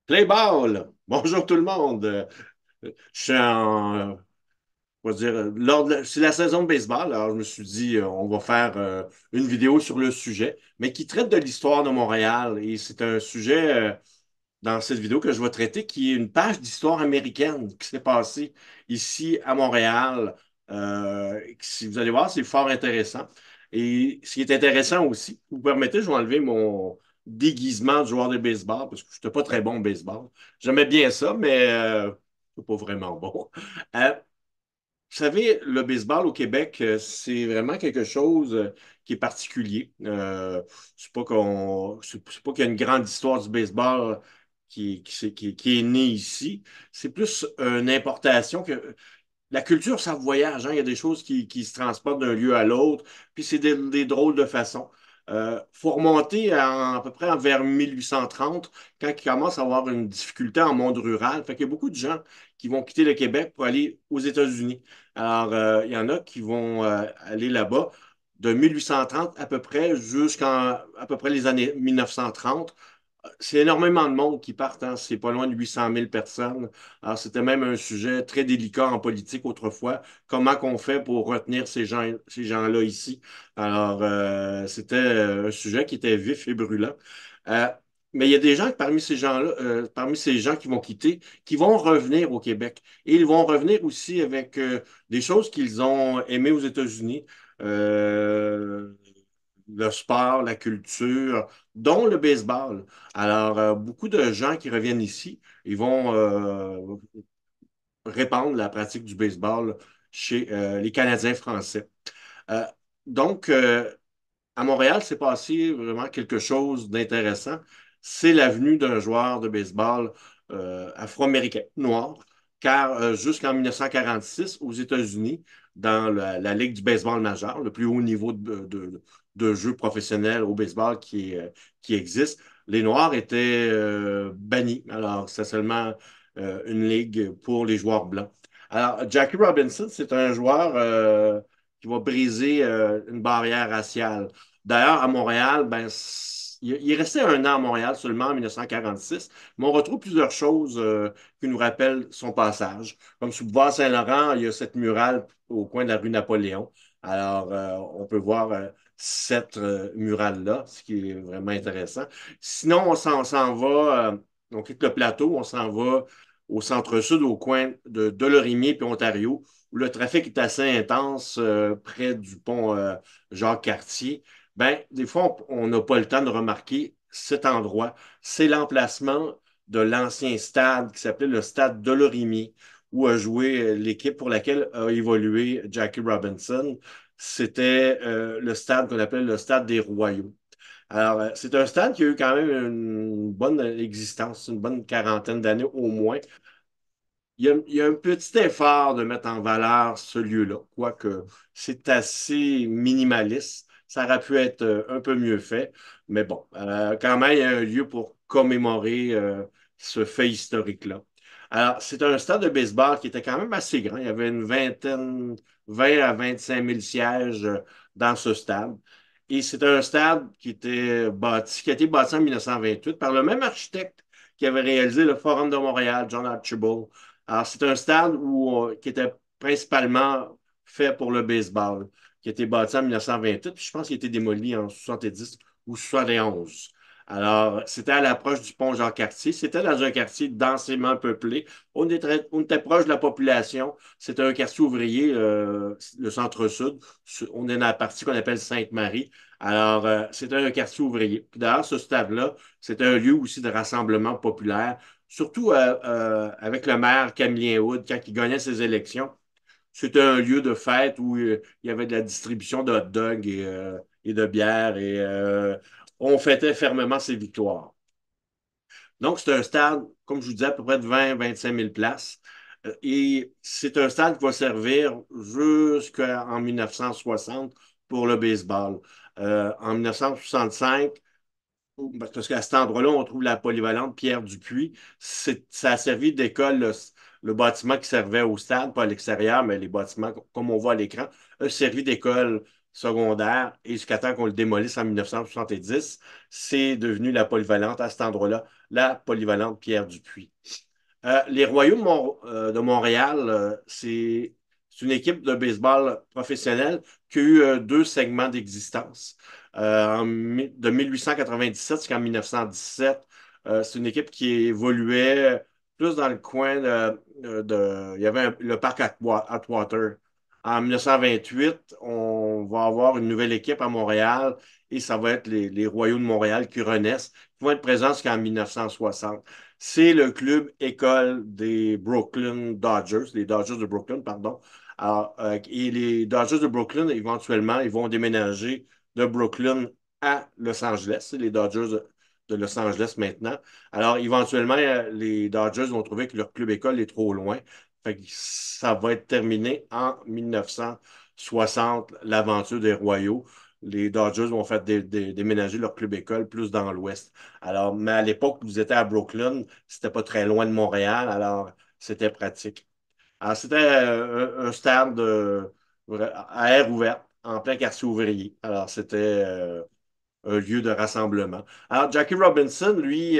Play ball! Bonjour tout le monde. Je suis on va dire, c'est la saison de baseball, alors je me suis dit, on va faire une vidéo sur le sujet, mais qui traite de l'histoire de Montréal. Et c'est un sujet dans cette vidéo que je vais traiter qui est une page d'histoire américaine qui s'est passée ici à Montréal. Si vous allez voir, c'est fort intéressant. Et ce qui est intéressant aussi, vous permettez, je vais enlever mon déguisement de joueur de baseball parce que je n'étais pas très bon au baseball. J'aimais bien ça, mais je suis pas vraiment bon. Euh, vous savez, le baseball au Québec, c'est vraiment quelque chose qui est particulier. C'est pas qu'il y a une grande histoire du baseball qui est née ici. C'est plus une importation que la culture, ça voyage, hein. Il y a des choses qui se transportent d'un lieu à l'autre, puis c'est des drôles de façons. Faut remonter à peu près vers 1830, quand il commence à avoir une difficulté en monde rural. Fait qu'il y a beaucoup de gens qui vont quitter le Québec pour aller aux États-Unis. Alors, il y en a qui vont aller là-bas de 1830 à peu près jusqu'à à peu près les années 1930. C'est énormément de monde qui partent, hein. C'est pas loin de 800 000 personnes. Alors, c'était même un sujet très délicat en politique autrefois. Comment qu'on fait pour retenir ces gens-là ici? Alors, c'était un sujet qui était vif et brûlant. Euh, mais il y a des gens parmi ces gens-là, parmi ces gens qui vont quitter, qui vont revenir au Québec. Et ils vont revenir aussi avec des choses qu'ils ont aimées aux États-Unis. Euh, le sport, la culture, dont le baseball. Alors, beaucoup de gens qui reviennent ici, ils vont répandre la pratique du baseball chez les Canadiens français. Euh, donc, à Montréal, c'est passé vraiment quelque chose d'intéressant. C'est l'avenue d'un joueur de baseball afro-américain, noir, car jusqu'en 1946, aux États-Unis, dans la Ligue du baseball majeur, le plus haut niveau de jeu professionnel au baseball qui existe, les Noirs étaient bannis. Alors, c'est seulement une ligue pour les joueurs blancs. Alors, Jackie Robinson, c'est un joueur qui va briser une barrière raciale. D'ailleurs, à Montréal, il est resté un an à Montréal seulement en 1946, mais on retrouve plusieurs choses qui nous rappellent son passage. Comme sous Bois Saint-Laurent, il y a cette murale au coin de la rue Napoléon. Alors, on peut voir cette murale-là, ce qui est vraiment intéressant. Sinon, on s'en va, on quitte le plateau, on s'en va au centre-sud, au coin de Dolorimier puis Ontario, où le trafic est assez intense près du pont Jacques-Cartier. Ben, des fois, on n'a pas le temps de remarquer cet endroit. C'est l'emplacement de l'ancien stade qui s'appelait le stade Dolorimier, où a joué l'équipe pour laquelle a évolué Jackie Robinson. C'était le stade qu'on appelle le stade des Royaux. Alors, c'est un stade qui a eu quand même une bonne existence, une bonne quarantaine d'années au moins. Il y a un petit effort de mettre en valeur ce lieu-là, quoique c'est assez minimaliste. Ça aurait pu être un peu mieux fait, mais bon, quand même, il y a un lieu pour commémorer ce fait historique-là. Alors, c'est un stade de baseball qui était quand même assez grand. Il y avait une vingtaine, 20 à 25 000 sièges dans ce stade. Et c'est un stade qui a été bâti en 1928 par le même architecte qui avait réalisé le Forum de Montréal, John Archibald. Alors, c'est un stade qui était principalement fait pour le baseball, qui a été bâti en 1928, puis je pense qu'il a été démoli en 70 ou 71. Alors, c'était à l'approche du pont Jean-Cartier. C'était dans un quartier densément peuplé. On était proche de la population. C'était un quartier ouvrier, le centre-sud. On est dans la partie qu'on appelle Sainte-Marie. Alors, c'était un quartier ouvrier. Puis d'ailleurs, ce stade-là, c'était un lieu aussi de rassemblement populaire surtout avec le maire Camillien Wood, quand il gagnait ses élections, c'était un lieu de fête où il y avait de la distribution de hot dogs et de bière et on fêtait fermement ses victoires. Donc, c'est un stade, comme je vous disais, à peu près de 20-25 000 places. Et c'est un stade qui va servir jusqu'en 1960 pour le baseball. En 1965, parce qu'à cet endroit-là, on trouve la polyvalente Pierre Dupuis. Ça a servi d'école, le bâtiment qui servait au stade, pas à l'extérieur, mais les bâtiments, comme on voit à l'écran, a servi d'école secondaire et jusqu'à temps qu'on le démolisse en 1970, c'est devenu la polyvalente à cet endroit-là, la polyvalente Pierre Dupuis. Les Royaux de Montréal, c'est une équipe de baseball professionnelle qui a eu deux segments d'existence. De 1897 jusqu'en 1917, c'est une équipe qui évoluait plus dans le coin il y avait le parc Atwater. En 1928, on va avoir une nouvelle équipe à Montréal et ça va être les Royaux de Montréal qui renaissent, qui vont être présents jusqu'en 1960. C'est le club école des Brooklyn Dodgers, les Dodgers de Brooklyn, pardon. Alors, et les Dodgers de Brooklyn, éventuellement, ils vont déménager de Brooklyn à Los Angeles. C'est les Dodgers de Los Angeles maintenant. Alors, éventuellement, les Dodgers vont trouver que leur club école est trop loin. Fait que ça va être terminé en 1960, l'aventure des Royaux. Les Dodgers vont faire déménager leur club école plus dans l'ouest. Alors, mais à l'époque, vous étiez à Brooklyn, c'était pas très loin de Montréal, alors c'était pratique. Alors, c'était un stade à air ouvert, en plein quartier ouvrier. Alors, c'était un lieu de rassemblement. Alors, Jackie Robinson, lui,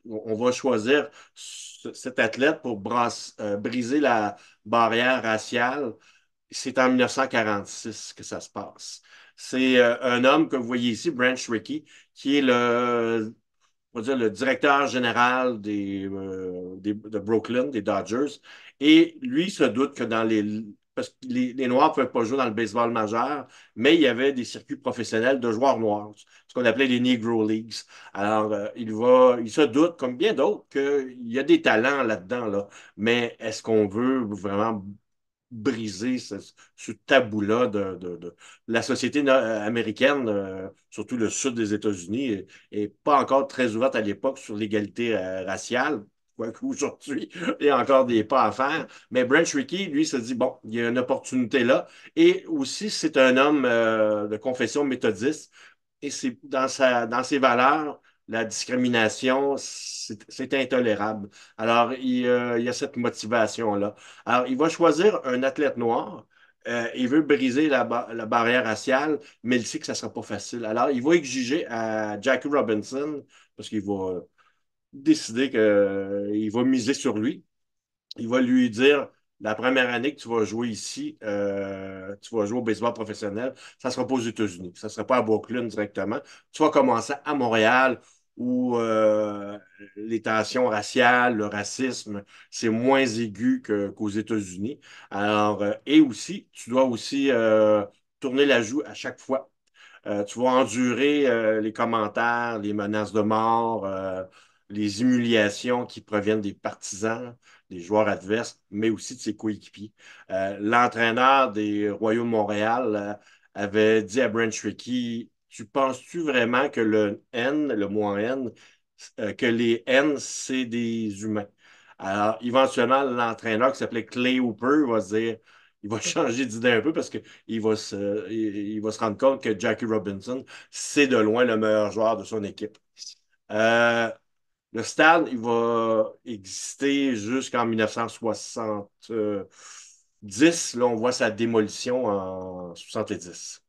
on va choisir cet athlète pour briser la barrière raciale. C'est en 1946 que ça se passe. C'est un homme que vous voyez ici, Branch Rickey, qui est on va dire, le directeur général de Brooklyn, des Dodgers. Et lui se doute que parce que les Noirs ne peuvent pas jouer dans le baseball majeur, mais il y avait des circuits professionnels de joueurs noirs, ce qu'on appelait les Negro Leagues. Alors, il se doute, comme bien d'autres, qu'il y a des talents là-dedans, là. Mais est-ce qu'on veut vraiment briser ce tabou-là de la société américaine, surtout le sud des États-Unis, est pas encore très ouverte à l'époque sur l'égalité raciale. Quoique aujourd'hui, il y a encore des pas à faire. Mais Branch Rickey, lui, se dit, bon, il y a une opportunité là. Et aussi, c'est un homme de confession méthodiste. Et c'est dans ses valeurs, la discrimination, c'est intolérable. Alors, il y a cette motivation-là. Alors, il va choisir un athlète noir. Il veut briser la barrière raciale, mais il sait que ça ne sera pas facile. Alors, il va exiger à Jackie Robinson, parce qu'il va décider qu'il va miser sur lui. Il va lui dire, la première année que tu vas jouer ici, tu vas jouer au baseball professionnel, ça ne sera pas aux États-Unis, ça ne sera pas à Brooklyn directement. Tu vas commencer à Montréal où les tensions raciales, le racisme, c'est moins aigu qu'aux États-Unis. Alors, et aussi, tu dois aussi tourner la joue à chaque fois. Tu vas endurer les commentaires, les menaces de mort, les humiliations qui proviennent des partisans, des joueurs adverses, mais aussi de ses coéquipiers. L'entraîneur des Royaux de Montréal avait dit à Brent Rickey, tu penses-tu vraiment que le N, le mot en N, que les N, c'est des humains? Alors, éventuellement, l'entraîneur qui s'appelait Clay Hooper va se dire, il va changer d'idée un peu parce il va se rendre compte que Jackie Robinson, c'est de loin le meilleur joueur de son équipe. Euh, le stade, il va exister jusqu'en 1970. Là, on voit sa démolition en 70.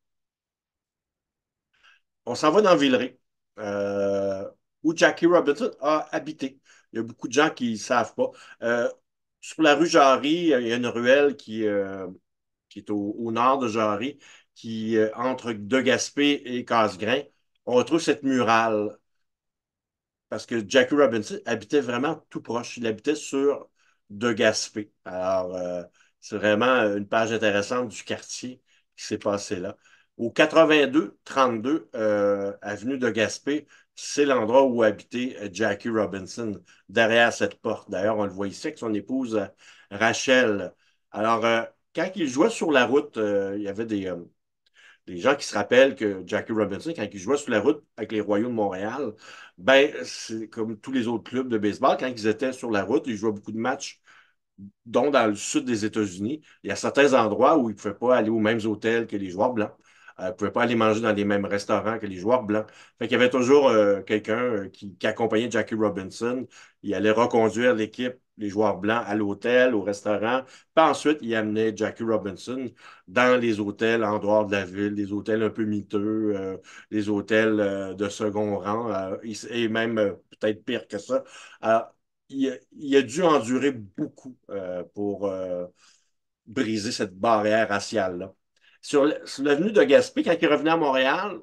On s'en va dans Villeray, euh, où Jackie Robinson a habité. Il y a beaucoup de gens qui ne savent pas. Euh, sur la rue Jarry, il y a une ruelle qui est au nord de Jarry, entre De Gaspé et Casgrain. On retrouve cette murale parce que Jackie Robinson habitait vraiment tout proche. Il habitait sur De Gaspé. Alors, c'est vraiment une page intéressante du quartier qui s'est passé là. Au 82-32 avenue de Gaspé, c'est l'endroit où habitait Jackie Robinson, derrière cette porte. D'ailleurs, on le voit ici avec son épouse Rachel. Alors, quand il jouait sur la route, il y avait des gens qui se rappellent que Jackie Robinson, quand il jouait sur la route avec les Royaux de Montréal, ben, c'est comme tous les autres clubs de baseball, quand ils étaient sur la route, ils jouaient beaucoup de matchs, dont dans le sud des États-Unis. Il y a certains endroits où ils ne pouvaient pas aller aux mêmes hôtels que les joueurs blancs. ne pouvaient pas aller manger dans les mêmes restaurants que les joueurs blancs. Fait qu'il y avait toujours quelqu'un qui accompagnait Jackie Robinson. Il allait reconduire l'équipe, les joueurs blancs, à l'hôtel, au restaurant. Puis ensuite, il amenait Jackie Robinson dans les hôtels en dehors de la ville, des hôtels un peu miteux, des hôtels de second rang, et même peut-être pire que ça. Alors, il a dû endurer beaucoup pour briser cette barrière raciale-là. Sur l'avenue de Gaspé, quand il revenait à Montréal,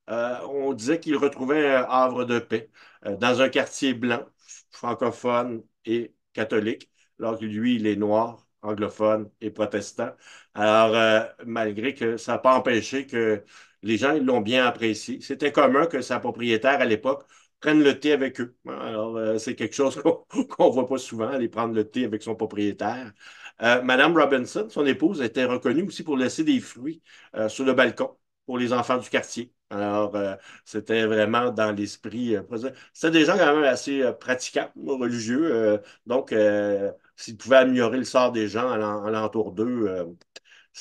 on disait qu'il retrouvait un havre de paix dans un quartier blanc, francophone et catholique, alors que lui, il est noir, anglophone et protestant. Alors, malgré que ça n'a pas empêché que les gens ils l'ont bien apprécié. C'était commun que sa propriétaire à l'époque prenne le thé avec eux. Alors, c'est quelque chose qu'on ne voit pas souvent, aller prendre le thé avec son propriétaire. Madame Robinson, son épouse, était reconnue aussi pour laisser des fruits sur le balcon pour les enfants du quartier. Alors, c'était vraiment dans l'esprit. C'était des gens quand même assez pratiquants, religieux. Donc, s'ils pouvaient améliorer le sort des gens alentour d'eux,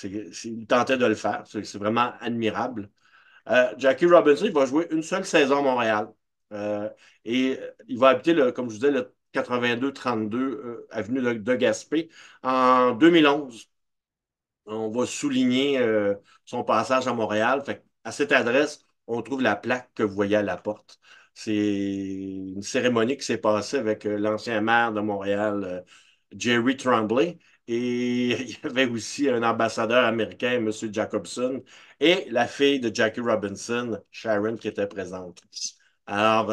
ils tentaient de le faire. C'est vraiment admirable. Jackie Robinson, il va jouer une seule saison à Montréal. Euh, et il va habiter, comme je vous disais, le 82-32 avenue de Gaspé en 2011. On va souligner son passage à Montréal. Fait à cette adresse, on trouve la plaque que vous voyez à la porte. C'est une cérémonie qui s'est passée avec l'ancien maire de Montréal, Jerry Tremblay. Et il y avait aussi un ambassadeur américain, M. Jacobson, et la fille de Jackie Robinson, Sharon, qui était présente. Alors,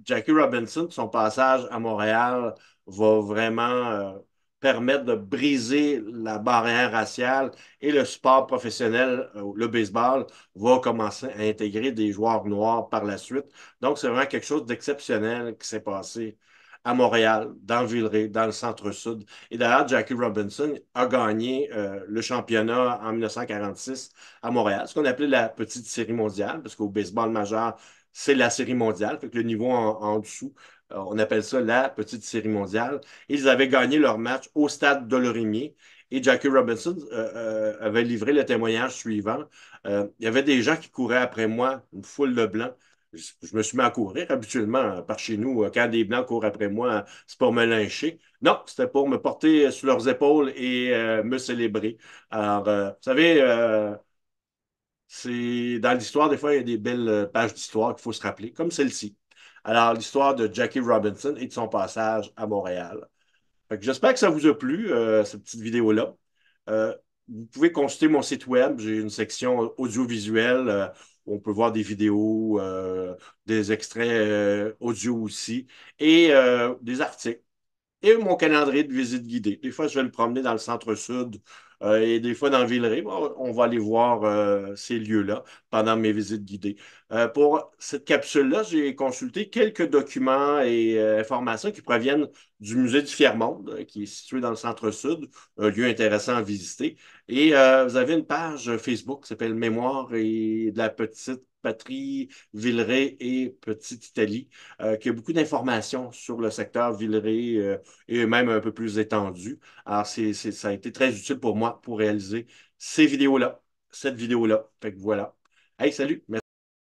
Jackie Robinson, son passage à Montréal va vraiment permettre de briser la barrière raciale et le sport professionnel, le baseball, va commencer à intégrer des joueurs noirs par la suite. Donc, c'est vraiment quelque chose d'exceptionnel qui s'est passé à Montréal, dans Villeray, dans le centre-sud. Et d'ailleurs, Jackie Robinson a gagné le championnat en 1946 à Montréal, ce qu'on appelait la petite série mondiale, parce qu'au baseball majeur, c'est la série mondiale, fait que le niveau en dessous, on appelle ça la petite série mondiale. Ils avaient gagné leur match au stade de Lorimier et Jackie Robinson avait livré le témoignage suivant. Il y avait des gens qui couraient après moi, une foule de blancs. Je me suis mis à courir habituellement par chez nous. Quand des blancs courent après moi, c'est pour me lyncher. Non, c'était pour me porter sur leurs épaules et me célébrer. Alors, vous savez, c'est dans l'histoire, des fois, il y a des belles pages d'histoire qu'il faut se rappeler, comme celle-ci. Alors, l'histoire de Jackie Robinson et de son passage à Montréal. Fait que j'espère que ça vous a plu, cette petite vidéo-là. Euh, Vous pouvez consulter mon site web. J'ai une section audiovisuelle où on peut voir des vidéos, des extraits audio aussi et des articles et mon calendrier de visite guidée. Des fois, je vais me promener dans le centre-sud et des fois dans Villeray. Bon, on va aller voir ces lieux-là pendant mes visites guidées. Pour cette capsule-là, j'ai consulté quelques documents et informations qui proviennent du musée du Fier-Monde, qui est situé dans le centre-sud, un lieu intéressant à visiter. Et vous avez une page Facebook qui s'appelle Mémoire et de la petite patrie, Villeray et Petite Italie, qui a beaucoup d'informations sur le secteur Villeray et même un peu plus étendu. Alors, ça a été très utile pour moi pour réaliser ces vidéos-là, cette vidéo-là. Fait que voilà. Hey, salut! Merci.